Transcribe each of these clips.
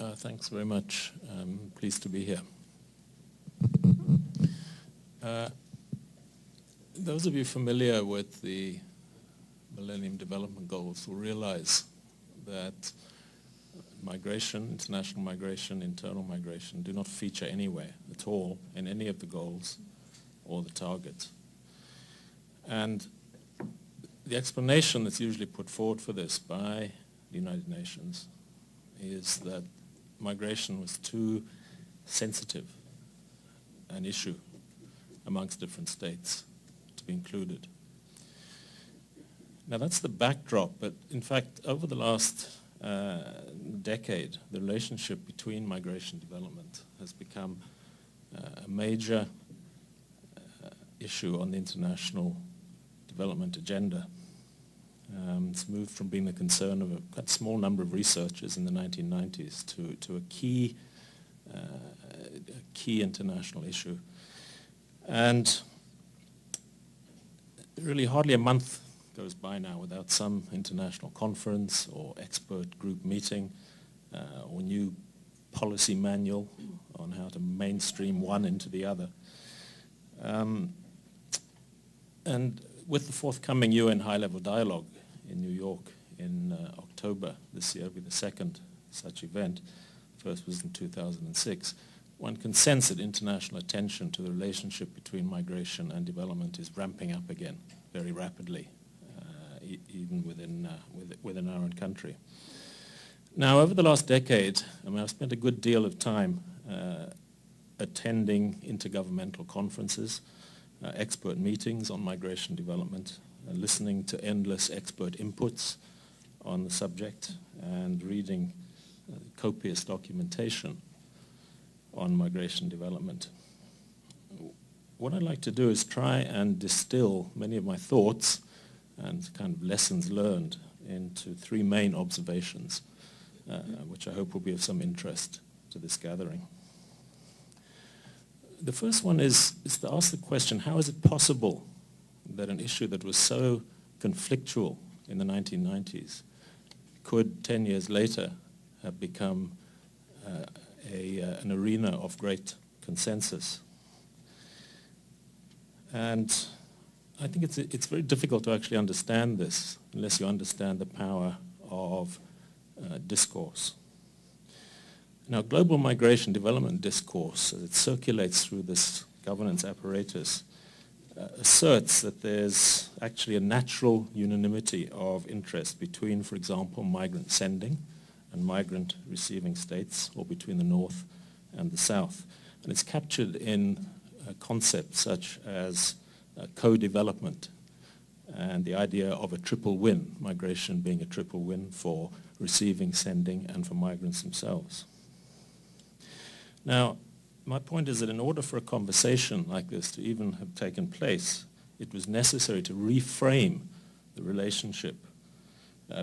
Thanks very much. I'm pleased to be here. Those of you familiar with the Millennium Development Goals will realize that migration, international migration, internal migration do not feature anywhere at all in any of the goals or the targets. And the explanation that's usually put forward for this by the United Nations is that migration was too sensitive an issue amongst different states to be included. Now that's the backdrop, but in fact over the last decade the relationship between migration and development has become a major issue on the international development agenda. It's moved from being the concern of a quite small number of researchers in the 1990s to a key international issue. And really hardly a month goes by now without some international conference or expert group meeting or new policy manual on how to mainstream one into the other. And with the forthcoming UN high-level dialogue in New York in October this year, will be the second such event. First was in 2006. One can sense that international attention to the relationship between migration and development is ramping up again very rapidly, even within our own country. Now, over the last decade, I've spent a good deal of time attending intergovernmental conferences, expert meetings on migration development, listening to endless expert inputs on the subject, and reading copious documentation on migration development. What I'd like to do is try and distill many of my thoughts and kind of lessons learned into three main observations, which I hope will be of some interest to this gathering. The first one is to ask the question, how is it possible that an issue that was so conflictual in the 1990s could 10 years later have become an arena of great consensus? And I think it's very difficult to actually understand this unless you understand the power of discourse. Now, global migration development discourse, as it circulates through this governance apparatus, asserts that there's actually a natural unanimity of interest between, for example, migrant sending and migrant receiving states, or between the North and the South. And it's captured in concepts such as co-development and the idea of a triple win, migration being a triple win for receiving, sending, and for migrants themselves. Now, my point is that in order for a conversation like this to even have taken place, it was necessary to reframe the relationship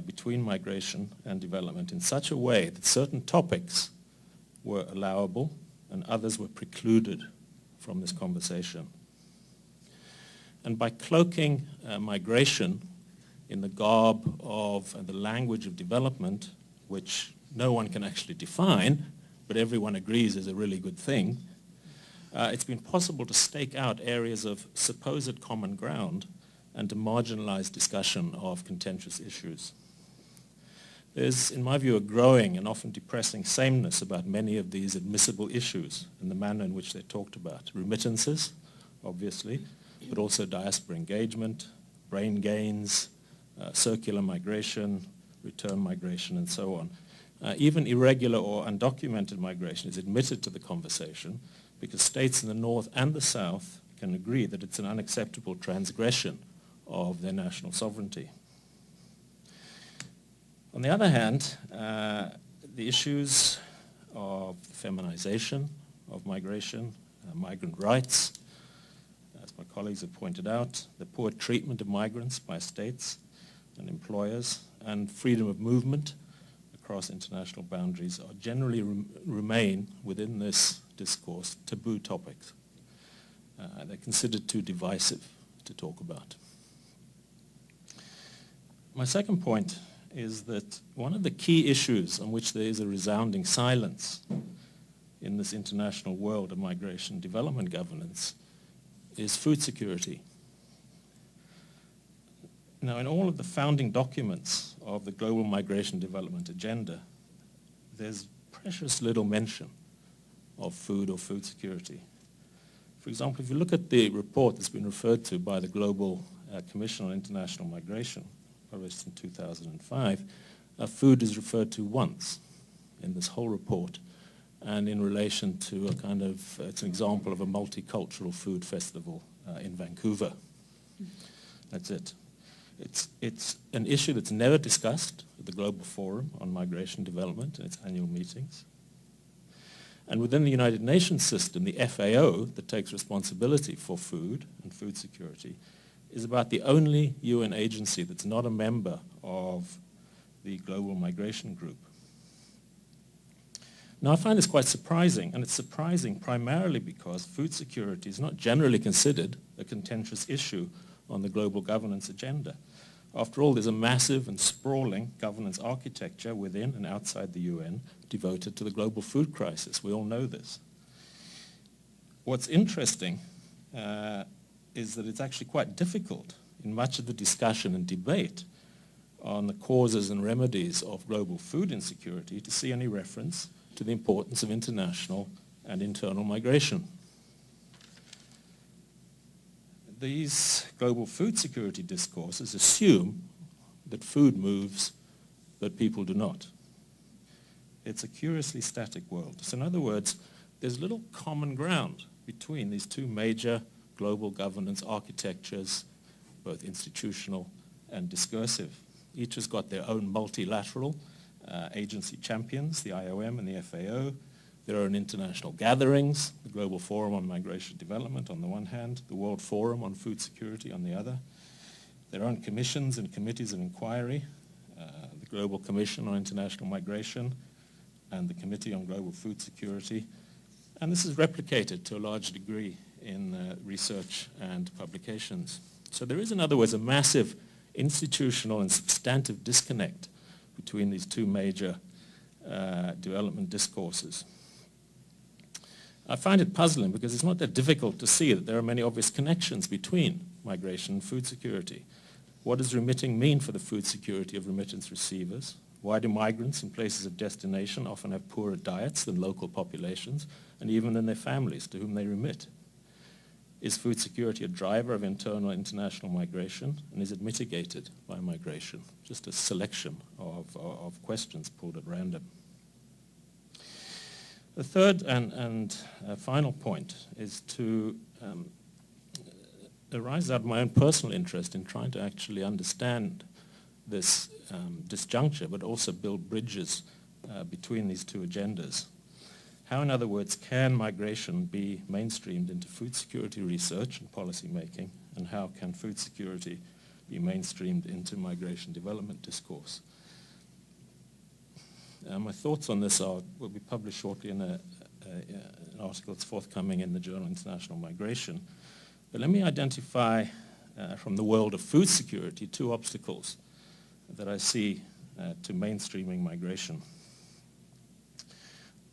between migration and development in such a way that certain topics were allowable and others were precluded from this conversation. And by cloaking migration in the garb of the language of development, which no one can actually define, but everyone agrees is a really good thing, it's been possible to stake out areas of supposed common ground and to marginalize discussion of contentious issues. There's, in my view, a growing and often depressing sameness about many of these admissible issues and the manner in which they're talked about. Remittances, obviously, but also diaspora engagement, brain gains, circular migration, return migration, and so on. Even irregular or undocumented migration is admitted to the conversation because states in the North and the South can agree that it's an unacceptable transgression of their national sovereignty. On the other hand, the issues of feminization of migration, migrant rights, as my colleagues have pointed out, the poor treatment of migrants by states and employers, and freedom of movement across international boundaries are generally remain within this discourse taboo topics. They're considered too divisive to talk about. My second point is that one of the key issues on which there is a resounding silence in this international world of migration development governance is food security. Now, in all of the founding documents of the Global Migration Development Agenda, there's precious little mention of food or food security. For example, if you look at the report that's been referred to by the Global Commission on International Migration, published in 2005, food is referred to once in this whole report, and in relation to a kind of, it's an example of a multicultural food festival in Vancouver. That's it. It's an issue that's never discussed at the Global Forum on Migration Development in its annual meetings. And within the United Nations system, the FAO, that takes responsibility for food and food security, is about the only UN agency that's not a member of the Global Migration Group. Now, I find this quite surprising, and it's surprising primarily because food security is not generally considered a contentious issue on the global governance agenda. After all, there's a massive and sprawling governance architecture within and outside the UN devoted to the global food crisis. We all know this. What's interesting is that it's actually quite difficult in much of the discussion and debate on the causes and remedies of global food insecurity to see any reference to the importance of international and internal migration. These global food security discourses assume that food moves, but people do not. It's a curiously static world. So in other words, there's little common ground between these two major global governance architectures, both institutional and discursive. Each has got their own multilateral agency champions, the IOM and the FAO, their own international gatherings, the Global Forum on Migration Development on the one hand, the World Forum on Food Security on the other, their own commissions and committees of inquiry, the Global Commission on International Migration and the Committee on Global Food Security. And this is replicated to a large degree in research and publications. So there is, in other words, a massive institutional and substantive disconnect between these two major development discourses. I find it puzzling because it's not that difficult to see that there are many obvious connections between migration and food security. What does remitting mean for the food security of remittance receivers? Why do migrants in places of destination often have poorer diets than local populations and even than their families to whom they remit? Is food security a driver of internal and international migration, and is it mitigated by migration? Just a selection of questions pulled at random. The third and final point is to arise out of my own personal interest in trying to actually understand this disjuncture, but also build bridges between these two agendas. How, in other words, can migration be mainstreamed into food security research and policy making, and how can food security be mainstreamed into migration development discourse? My thoughts on this will be published shortly in an article that's forthcoming in the journal International Migration. But let me identify from the world of food security two obstacles that I see to mainstreaming migration.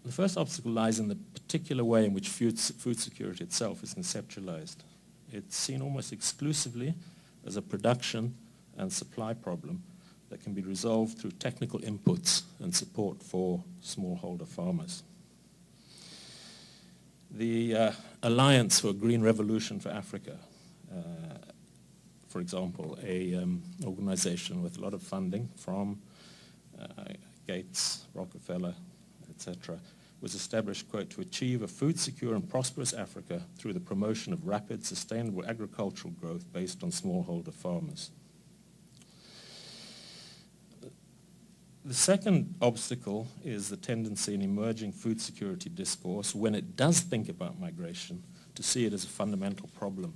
The first obstacle lies in the particular way in which food security itself is conceptualized. It's seen almost exclusively as a production and supply problem that can be resolved through technical inputs and support for smallholder farmers. The Alliance for a Green Revolution for Africa, for example, an organization with a lot of funding from Gates, Rockefeller, etc., was established, quote, to achieve a food secure and prosperous Africa through the promotion of rapid, sustainable agricultural growth based on smallholder farmers. The second obstacle is the tendency in emerging food security discourse, when it does think about migration, to see it as a fundamental problem.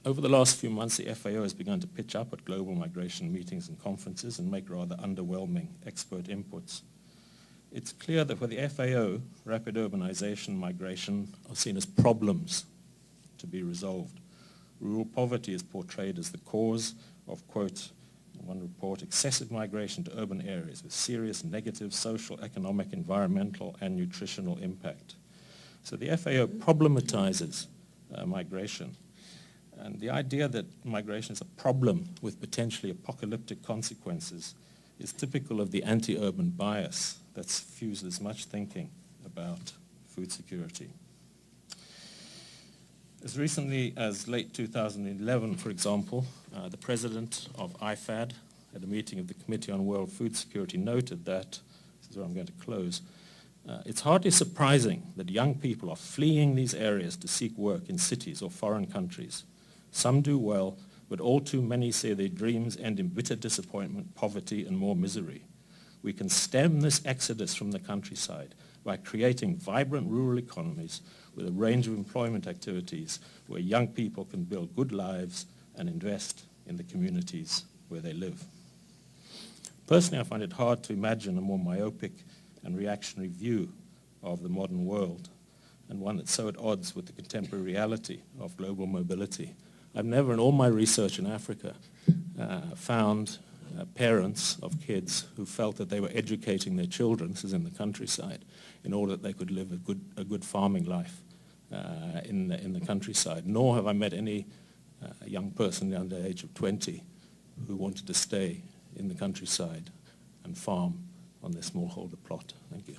Over the last few months, the FAO has begun to pitch up at global migration meetings and conferences and make rather underwhelming expert inputs. It's clear that for the FAO, rapid urbanization and migration are seen as problems to be resolved. Rural poverty is portrayed as the cause of, quote, one report, excessive migration to urban areas with serious negative social, economic, environmental, and nutritional impact. So the FAO problematizes migration. And the idea that migration is a problem with potentially apocalyptic consequences is typical of the anti-urban bias that fuses much thinking about food security. As recently as late 2011, for example, the president of IFAD at a meeting of the Committee on World Food Security noted that, this is where I'm going to close, it's hardly surprising that young people are fleeing these areas to seek work in cities or foreign countries. Some do well, but all too many say their dreams end in bitter disappointment, poverty, and more misery. We can stem this exodus from the countryside by creating vibrant rural economies with a range of employment activities where young people can build good lives and invest in the communities where they live. Personally, I find it hard to imagine a more myopic and reactionary view of the modern world, and one that's so at odds with the contemporary reality of global mobility. I've never in all my research in Africa found parents of kids who felt that they were educating their children, this is in the countryside, in order that they could live a good farming life in the countryside. Nor have I met any young person under the age of 20 who wanted to stay in the countryside and farm on their smallholder plot. Thank you.